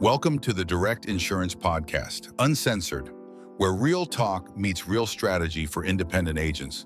Welcome to the Direct Insurance Podcast, Uncensored, where real talk meets real strategy for independent agents.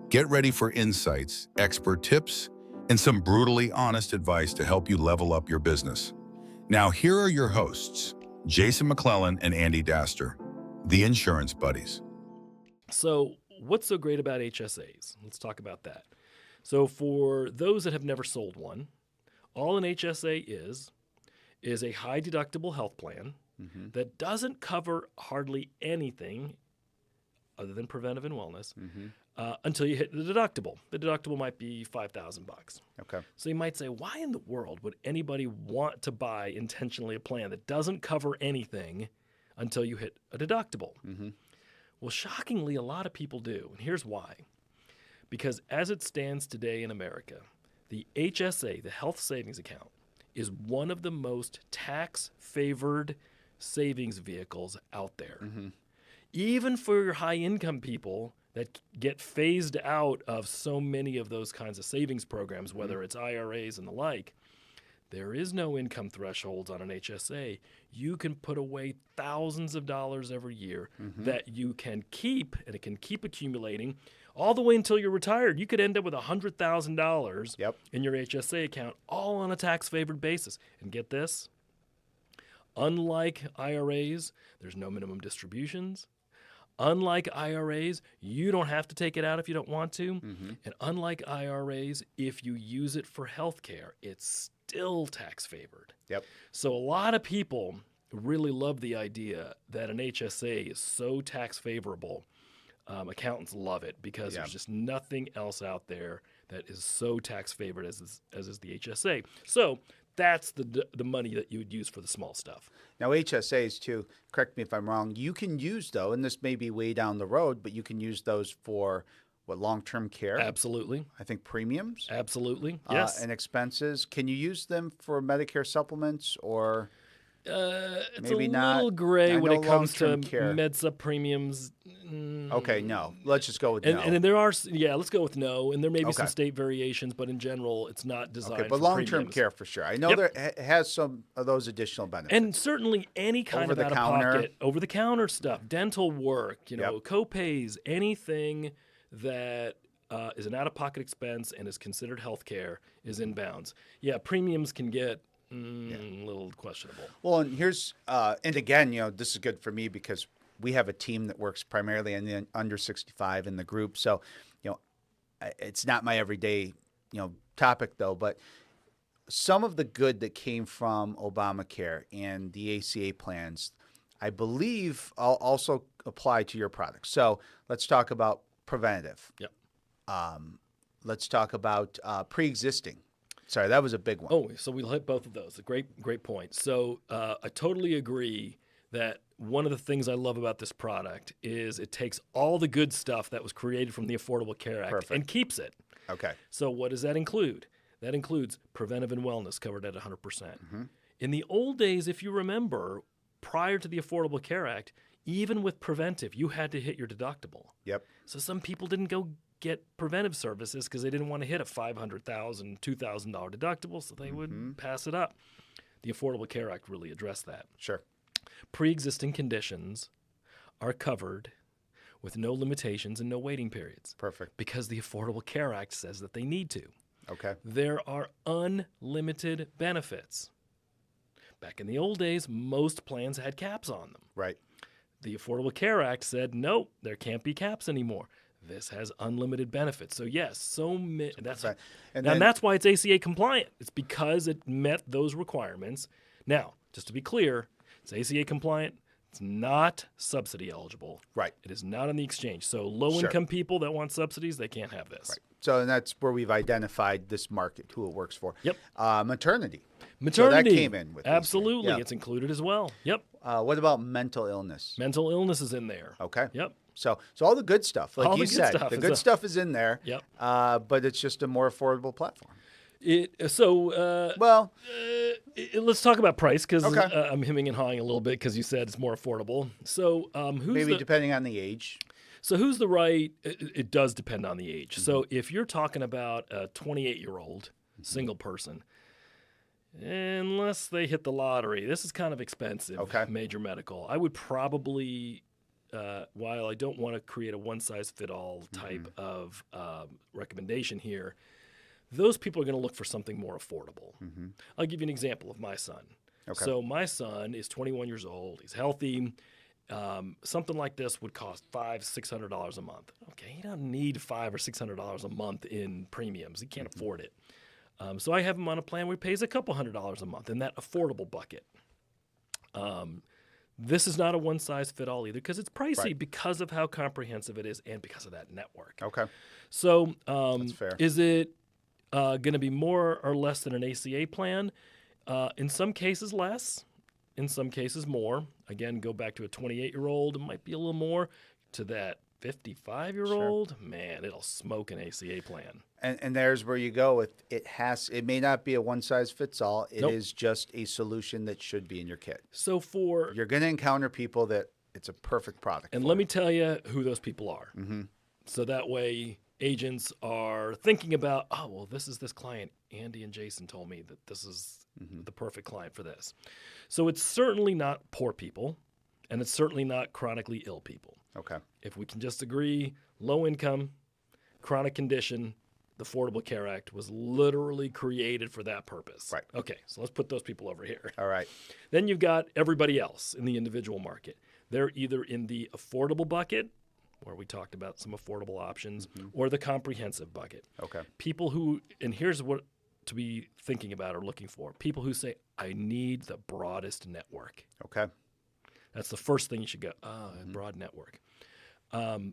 Get ready for insights, expert tips, and some brutally honest advice to help you level up your business. Now, here are your hosts, Jason McClellan and Andy Daster, the Insurance Buddies. So, what's so great about HSAs? Let's talk about that. So, for those that have never sold one, all an HSA is a high-deductible health plan that doesn't cover hardly anything other than preventive and wellness until you hit the deductible. The deductible might be $5,000. Okay. So you might say, why in the world would anybody want to buy intentionally a plan that doesn't cover anything until you hit a deductible? Well, shockingly, a lot of people do, and here's why. Because as it stands today in America, the HSA, the health savings account, is one of the most tax-favored savings vehicles out there. Even for your high-income people that get phased out of so many of those kinds of savings programs, whether it's IRAs and the like, there is no income thresholds on an HSA. You can put away thousands of dollars every year that you can keep, and it can keep accumulating all the way until you're retired. You could end up with $100,000 in your HSA account, all on a tax-favored basis. And get this, unlike IRAs, there's no minimum distributions. Unlike IRAs, you don't have to take it out if you don't want to. And unlike IRAs, if you use it for health care, it's still tax-favored. So a lot of people really love the idea that an HSA is so tax-favorable. Accountants love it because there's just nothing else out there that is so tax-favored as is the HSA. So that's the money that you would use for the small stuff. Now, HSAs, too, correct me if I'm wrong, you can use, though, and this may be way down the road, but you can use those for, long-term care? Absolutely. I think premiums? Absolutely, yes. And expenses. Can you use them for Medicare supplements or it's maybe a not? little gray when it comes to long-term care. med sup premiums. Okay, no. Let's just go with And, no. and then there are, let's go with no. And there may be some Okay. state variations, but in general, it's not designed Okay, but for long-term premiums. care for sure. I know there has some of those additional benefits. And certainly any kind of out-of-pocket, over-the-counter stuff, dental work, co-pays, anything that is an out-of-pocket expense and is considered health care is in bounds. Yeah, premiums can get a little questionable. Well, and here's, and again, this is good for me because we have a team that works primarily in the under 65 in the group. So, it's not my everyday, topic though, but some of the good that came from Obamacare and the ACA plans, I believe also apply to your product. So let's talk about preventive. Let's talk about pre-existing. Sorry, that was a big one. Oh, so we'll hit both of those. A great point. So I totally agree that one of the things I love about this product is it takes all the good stuff that was created from the Affordable Care Act and keeps it. Okay. So what does that include? That includes preventive and wellness covered at 100%. In the old days, if you remember, prior to the Affordable Care Act, even with preventive, you had to hit your deductible. So some people didn't go get preventive services because they didn't want to hit a $500,000, $2,000 deductible, so they would pass it up. The Affordable Care Act really addressed that. Sure. Pre-existing conditions are covered with no limitations and no waiting periods. Perfect. Because the Affordable Care Act says that they need to. Okay. There are unlimited benefits. Back in the old days, most plans had caps on them. Right. The Affordable Care Act said, no, there can't be caps anymore. This has unlimited benefits. So yes, that's why it's ACA compliant. It's because it met those requirements. Now, just to be clear, it's ACA compliant. It's not subsidy eligible. Right. It is not on the exchange. So low-income people that want subsidies, they can't have this. Right. So that's where we've identified this market, who it works for. Maternity. So that came in with absolutely. ACA. It's included as well. What about mental illness? Mental illness is in there. Okay. So all the good stuff, like you said, the good stuff is in there. But it's just a more affordable platform. Let's talk about price because I'm hemming and hawing a little bit because you said it's more affordable. So depending on the age. So who's the right? It does depend on the age. So if you're talking about a 28-year-old single person, and unless they hit the lottery. This is kind of expensive, Okay. major medical. I would probably, while I don't want to create a one-size-fit-all type of recommendation here, those people are going to look for something more affordable. I'll give you an example of my son. Okay. So my son is 21 years old. He's healthy. Something like this would cost $500-$600 a month. Okay, he doesn't need $500 or $600 a month in premiums. He can't afford it. So I have him on a plan where he pays a couple $100s a month in that affordable bucket. This is not a one-size-fit-all either because it's pricey Right. because of how comprehensive it is and because of that network. Okay. So That's fair. is it going to be more or less than an ACA plan? In some cases, less. In some cases, more. Again, go back to a 28-year-old. It might be a little more. To that 55-year-old, man, it'll smoke an ACA plan. And there's where you go with it. It may not be a one size fits all. It Nope. is just a solution that should be in your kit. So for You're going to encounter people that it's a perfect product. and for. let me tell you who those people are. So that way agents are thinking about, oh, well, this is this client. Andy and Jason told me that this is the perfect client for this. So it's certainly not poor people, and it's certainly not chronically ill people. Okay. If we can just agree, low income, chronic condition, the Affordable Care Act was literally created for that purpose. Right. Okay, so let's put those people over here. All right. Then you've got everybody else in the individual market. They're either in the affordable bucket, where we talked about some affordable options, or the comprehensive bucket. Okay. People who, and here's what to be thinking about or looking for, people who say, I need the broadest network. Okay. That's the first thing you should go, a broad network.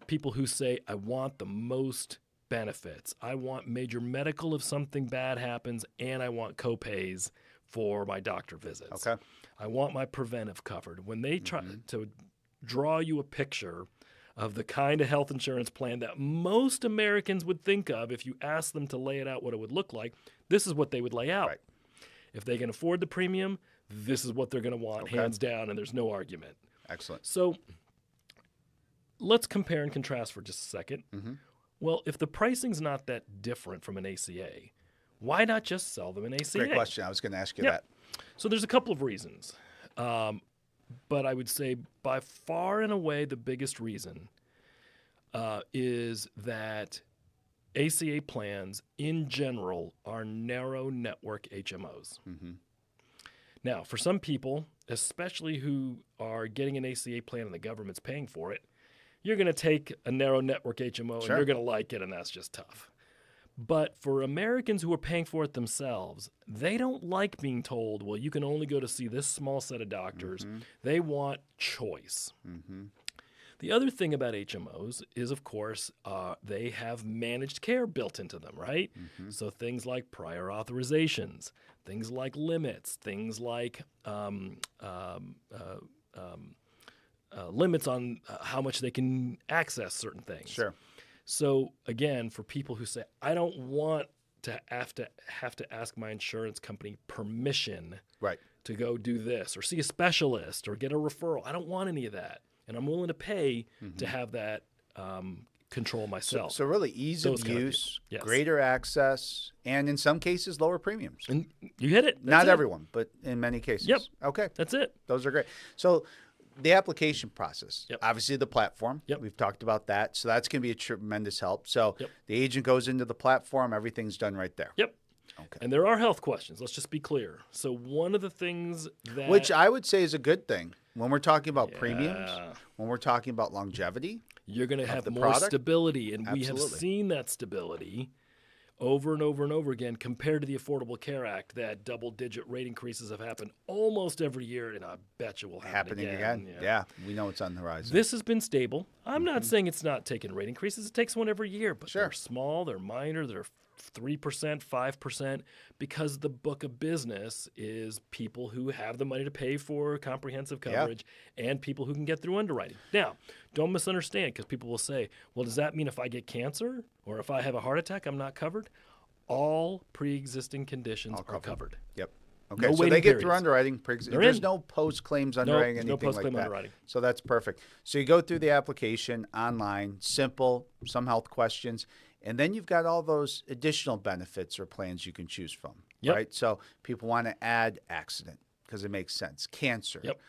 People who say, I want the most benefits. I want major medical if something bad happens, and I want copays for my doctor visits. Okay. I want my preventive covered. When they try to draw you a picture of the kind of health insurance plan that most Americans would think of if you asked them to lay it out what it would look like, this is what they would lay out. Right. If they can afford the premium, this is what they're going to want, hands down, and there's no argument. Excellent. So let's compare and contrast for just a second. Well, if the pricing's not that different from an ACA, why not just sell them an ACA? Great question. I was going to ask you Yep. that. So there's a couple of reasons. But I would say by far and away the biggest reason is that ACA plans in general are narrow network HMOs. Now, for some people, especially who are getting an ACA plan and the government's paying for it, you're going to take a narrow network HMO and you're going to like it, and that's just tough. But for Americans who are paying for it themselves, they don't like being told, well, you can only go to see this small set of doctors. They want choice. The other thing about HMOs is, of course, they have managed care built into them, right? So things like prior authorizations, things like limits, things like limits on how much they can access certain things. Sure. So again, for people who say, I don't want to have to ask my insurance company permission Right. to go do this or see a specialist or get a referral. I don't want any of that. And I'm willing to pay to have that control myself. So really ease Those of kind of use, people. Yes. greater access, and in some cases, lower premiums. And you hit it. That's Not it. everyone, but in many cases. Yep. Okay. That's it. Those are great. So the application process, Yep. obviously the platform, Yep. we've talked about that. So that's going to be a tremendous help. So Yep. the agent goes into the platform, everything's done right there. Yep. Okay. And there are health questions. Let's just be clear. So one of the things that Which I would say is a good thing when we're talking about premiums, Yeah. when we're talking about longevity. you're going to have the more product? stability, and we have Absolutely. seen that stability over and over and over again compared to the Affordable Care Act. That double-digit rate increases have happened almost every year, and I bet you will happen Happening again. Yeah. We know it's on the horizon. This has been stable. I'm not saying it's not taking rate increases. It takes one every year, but Sure. they're small, they're minor, they're 3%, 5%, because the book of business is people who have the money to pay for comprehensive coverage and people who can get through underwriting. Now, don't misunderstand, because people will say, well, does that mean if I get cancer or if I have a heart attack, I'm not covered? All pre-existing conditions are covered. Yep. Okay, No so they waiting get through periods. underwriting. They're There's in. no post-claims underwriting, There's anything no post-claim like that. underwriting. So that's perfect. So you go through the application online, simple, some health questions, and then you've got all those additional benefits or plans you can choose from. Yep. right? So people want to add accident because it makes sense. Cancer, Yep.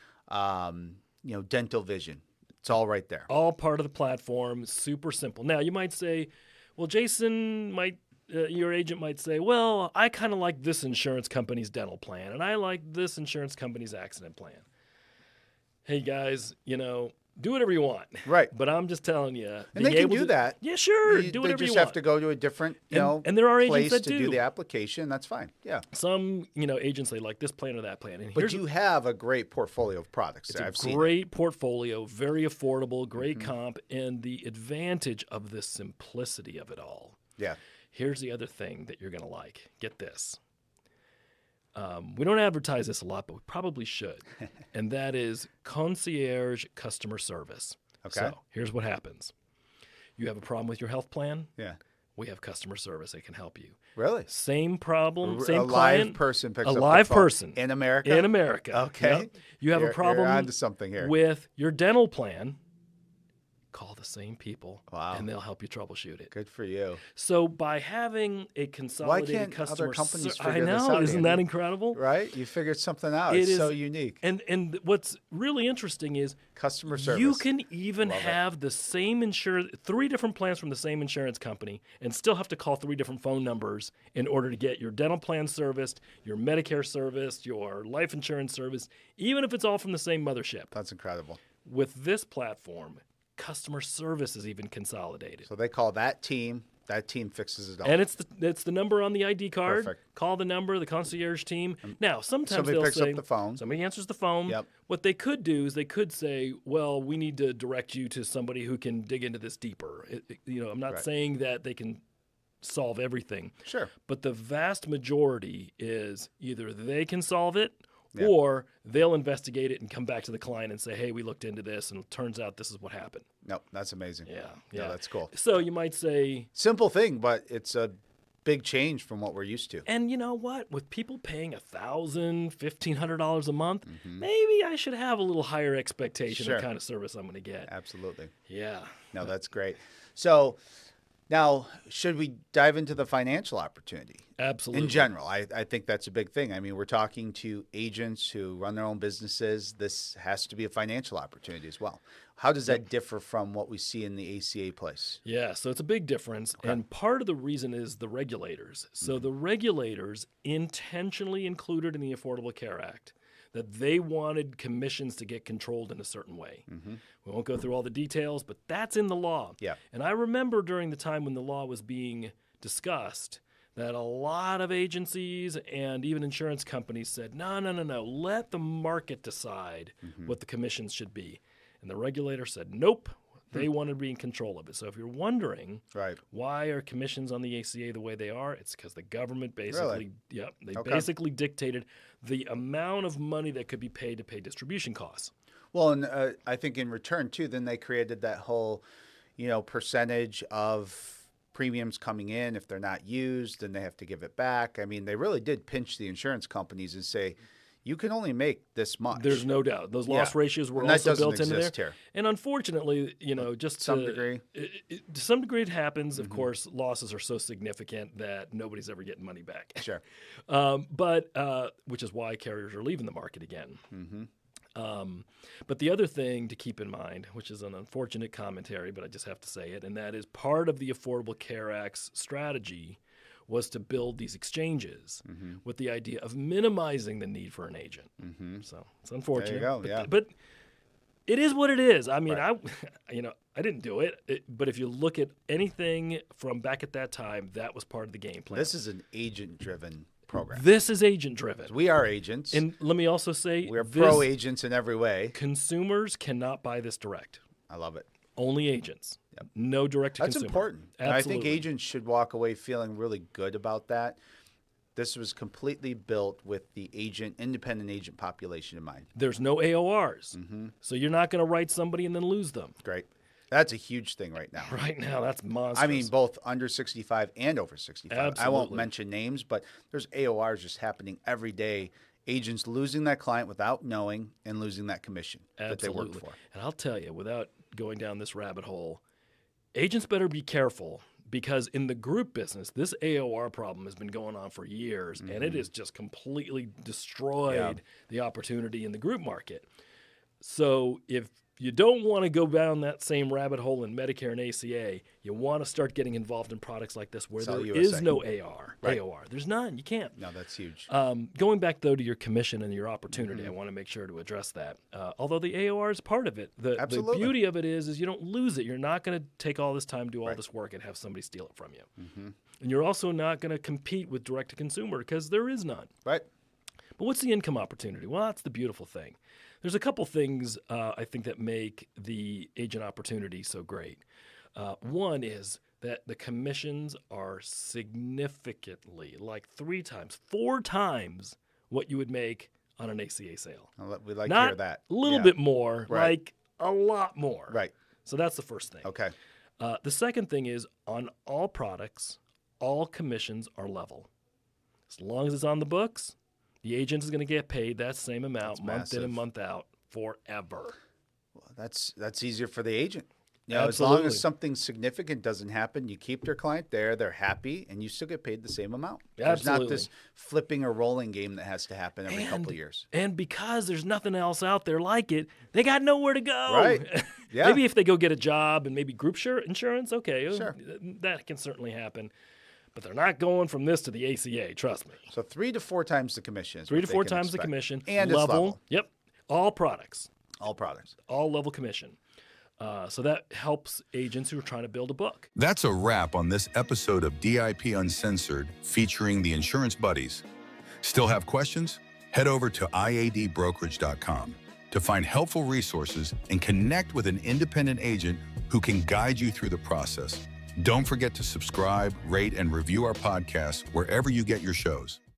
Dental vision. It's all right there. All part of the platform, super simple. Now, you might say, well, your agent might say, well, I kind of like this insurance company's dental plan, and I like this insurance company's accident plan. Hey, guys, do whatever you want. Right. But I'm just telling you. And they can do that. Yeah, sure. They Do whatever just you want. have to go to a different, and there are agents place that to do the application. That's fine. Yeah. Some, agents, they like this plan or that plan. And But you have a great portfolio of products. It's I've a seen great portfolio, very affordable, great comp, and the advantage of the simplicity of it all. Yeah. Here's the other thing that you're going to like. Get this. We don't advertise this a lot, but we probably should. And that is concierge customer service. Okay. So here's what happens. You have a problem with your health plan? Yeah. We have customer service that can help you. Really? Same problem, A same live client. person picks a up live the phone. person. In America? In America. Okay. Yep. You have a problem You're onto something here. with your dental plan. Call the same people, Wow. and they'll help you troubleshoot it. Good for you. So by having a consolidated can't customer other companies I figure this know, out, isn't Andy? that incredible? Right? You figured something out. It It's is- so unique. And what's really interesting is Customer service. you can even Love it. have the same three different plans from the same insurance company and still have to call three different phone numbers in order to get your dental plan serviced, your Medicare serviced, your life insurance serviced, even if it's all from the same mothership. That's incredible. With this platform, customer service is even consolidated. So they call that team. That team fixes it all. And it's the number on the ID card. Perfect. Call the number, the concierge team. Now, sometimes Somebody they'll picks say, up the phone. somebody answers the phone. Yep. What they could do is they could say, well, we need to direct you to somebody who can dig into this deeper. I'm not Right. saying that they can solve everything. Sure. But the vast majority is either they can solve it Yeah. or they'll investigate it and come back to the client and say, hey, we looked into this and it turns out this is what happened. No, that's amazing. Yeah. That's cool. So you might say, Simple thing, but it's a big change from what we're used to. and you know what? With people paying $1,000, $1,500 a month, maybe I should have a little higher expectation Sure. of the kind of service I'm going to get. Absolutely. Yeah. No, that's great. So now, should we dive into the financial opportunity? Absolutely. In general, I think that's a big thing. I mean, we're talking to agents who run their own businesses. This has to be a financial opportunity as well. How does that differ from what we see in the ACA place? Yeah, so it's a big difference. And part of the reason is the regulators. So the regulators intentionally included in the Affordable Care Act that they wanted commissions to get controlled in a certain way. We won't go through all the details, but that's in the law. Yeah. And I remember during the time when the law was being discussed that a lot of agencies and even insurance companies said, no, let the market decide what the commissions should be. And the regulator said, nope, they want to be in control of it. So if you're wondering Right. why are commissions on the ACA the way they are, it's because the government basically, Okay. basically dictated the amount of money that could be paid to pay distribution costs. Well, and I think in return, too, then they created that whole, percentage of premiums coming in. If they're not used, then they have to give it back. I mean, they really did pinch the insurance companies and say, you can only make this much. There's no doubt. Those loss ratios were And that also doesn't built into exist there. here. And unfortunately, just To some degree. To some degree it happens. Of course, losses are so significant that nobody's ever getting money back. Sure. But which is why carriers are leaving the market again. But the other thing to keep in mind, which is an unfortunate commentary, but I just have to say it, and that is part of the Affordable Care Act's strategy was to build these exchanges with the idea of minimizing the need for an agent. So it's unfortunate. There you go, but, yeah. but it is what it is. I mean, Right. I didn't do it, but if you look at anything from back at that time, that was part of the game plan. This is an agent-driven program. This is agent-driven. We are agents. And let me also say, We're this- pro-agents in every way. consumers cannot buy this direct. I love it. Only agents. No direct to That's consumer. important. And I think Absolutely. agents should walk away feeling really good about that. This was completely built with the independent agent population in mind. There's no AORs. So you're not going to write somebody and then lose them. Great. That's a huge thing right now. Right now, that's monstrous. I mean, both under 65 and over 65. I won't Absolutely. mention names, but there's AORs just happening every day. Agents losing that client without knowing and losing that commission that they worked for. And I'll tell you, without going down this rabbit hole, agents better be careful because in the group business, this AOR problem has been going on for years, and it has just completely destroyed the opportunity in the group market. So if you don't want to go down that same rabbit hole in Medicare and ACA, you want to start getting involved in products like this where there is no AOR. There's none. You can't. No, that's huge. Going back, though, to your commission and your opportunity, I want to make sure to address that. Although the AOR is part of it. The beauty of it is you don't lose it. You're not going to take all this time, do all this work, and have somebody steal it from you. And you're also not going to compete with direct-to-consumer because there is none. Right. But what's the income opportunity? Well, that's the beautiful thing. There's a couple things I think that make the agent opportunity so great. One is that the commissions are significantly, like 3 times, 4 times what you would make on an ACA sale. We'd like Not to hear that. A little bit more, Right. like a lot more. Right. So that's the first thing. Okay. The second thing is on all products, all commissions are level. As long as it's on the books, the agent is going to get paid that same amount month in and month out forever. Well, that's easier for the agent. You know, as long as something significant doesn't happen, you keep their client there, they're happy, and you still get paid the same amount. There's not this flipping or rolling game that has to happen every couple of years. And because there's nothing else out there like it, they got nowhere to go. Right. Yeah. Maybe if they go get a job and maybe group insurance, okay, Sure. That can certainly happen. But they're not going from this to the ACA, trust me. So 3 to 4 times the commission. Is 3 to what 4 they can times the expect. commission. And it's level. Yep. All products. All products. All level commission. So that helps agents who are trying to build a book. That's a wrap on this episode of DIP Uncensored featuring the Insurance Buddies. Still have questions? Head over to IADBrokerage.com to find helpful resources and connect with an independent agent who can guide you through the process. Don't forget to subscribe, rate, and review our podcast wherever you get your shows.